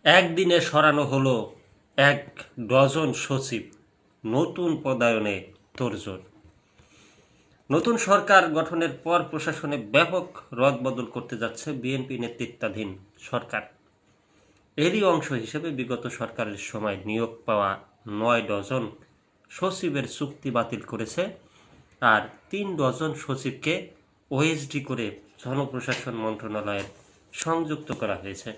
একদিনে সরানো হলো ১ ডজন সচিব, নতুন পদায়নে তোড়জোড়। নতুন সরকার গঠনের পর প্রশাসনে ব্যাপক রদবদল করতে যাচ্ছে বিএনপি নেতৃত্বাধীন সরকার। এরই অংশ হিসেবে বিগত সরকারের সময় নিয়োগ পাওয়া ৯ ডজন সচিবের চুক্তি বাতিল করেছে, আর ৩ ডজন সচিবকে ওএসডি করে জনপ্রশাসন মন্ত্রণালয়ের সংযুক্ত করা হয়েছে।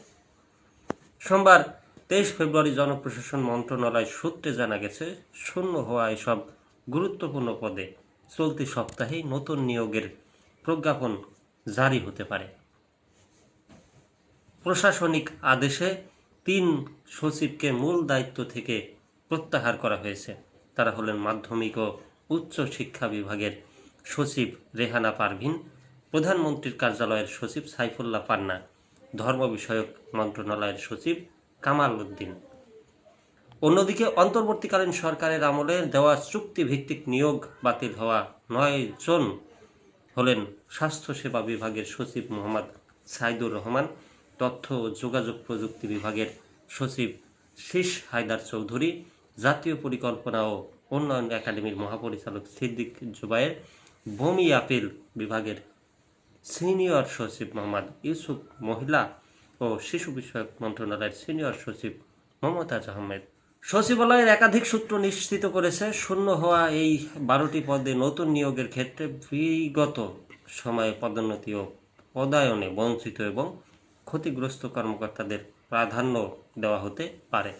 সোমবার ২৩ ফেব্রুয়ারি জনপ্রশাসন মন্ত্রণালয় সূত্রে জানা গেছে, শূন্য হওয়া এসব গুরুত্বপূর্ণ পদে চলতি সপ্তাহেই নতুন নিয়োগের প্রজ্ঞাপন জারি হতে পারে। প্রশাসনিক আদেশে ৩ সচিবকে মূল দায়িত্ব থেকে প্রত্যাহার করা হয়েছে। তারা হলেন মাধ্যমিক ও উচ্চ শিক্ষা বিভাগের সচিব রেহানা পারভিন, প্রধানমন্ত্রীর কার্যালয়ের সচিব সাইফুল্লাহ পান্না, ধর্ম বিষয়ক মন্ত্রণালয়ের সচিব কামাল উদ্দিন। অন্যদিকে অন্তর্বর্তীকালীন সরকারের আমলে দেওয়া চুক্তিভিত্তিক নিয়োগ বাতিল হওয়া ৯ জন হলেন স্বাস্থ্যসেবা বিভাগের সচিব মোহাম্মদ সাইদুর রহমান, তথ্য ও যোগাযোগ প্রযুক্তি বিভাগের সচিব শীষ হায়দার চৌধুরী, জাতীয় পরিকল্পনা ও উন্নয়ন একাডেমির মহাপরিচালক সিদ্দিক জুবায়ের, ভূমি আপিল বিভাগের সিনিয়র সচিব মোহাম্মদ ইউসুফ, মহিলা ও শিশু বিষয়ক মন্ত্রণালয়ের সিনিয়র সচিব মমতাজ আহমেদ। সচিবালয়ের একাধিক সূত্র নিশ্চিত করেছে, শূন্য হওয়া এই ১২টি পদে নতুন নিয়োগের ক্ষেত্রে বিগত সময়ে পদোন্নতি ও পদায়নে বঞ্চিত এবং ক্ষতিগ্রস্ত কর্মকর্তাদের প্রাধান্য দেওয়া হতে পারে।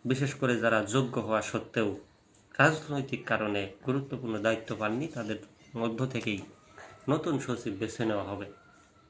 বিশেষ করে যারা যোগ্য হওয়া সত্ত্বেও রাজনৈতিক কারণে গুরুত্বপূর্ণ দায়িত্ব পাননি, তাদের মধ্য থেকেই নতুন সচিব বেছে নেওয়া হবে।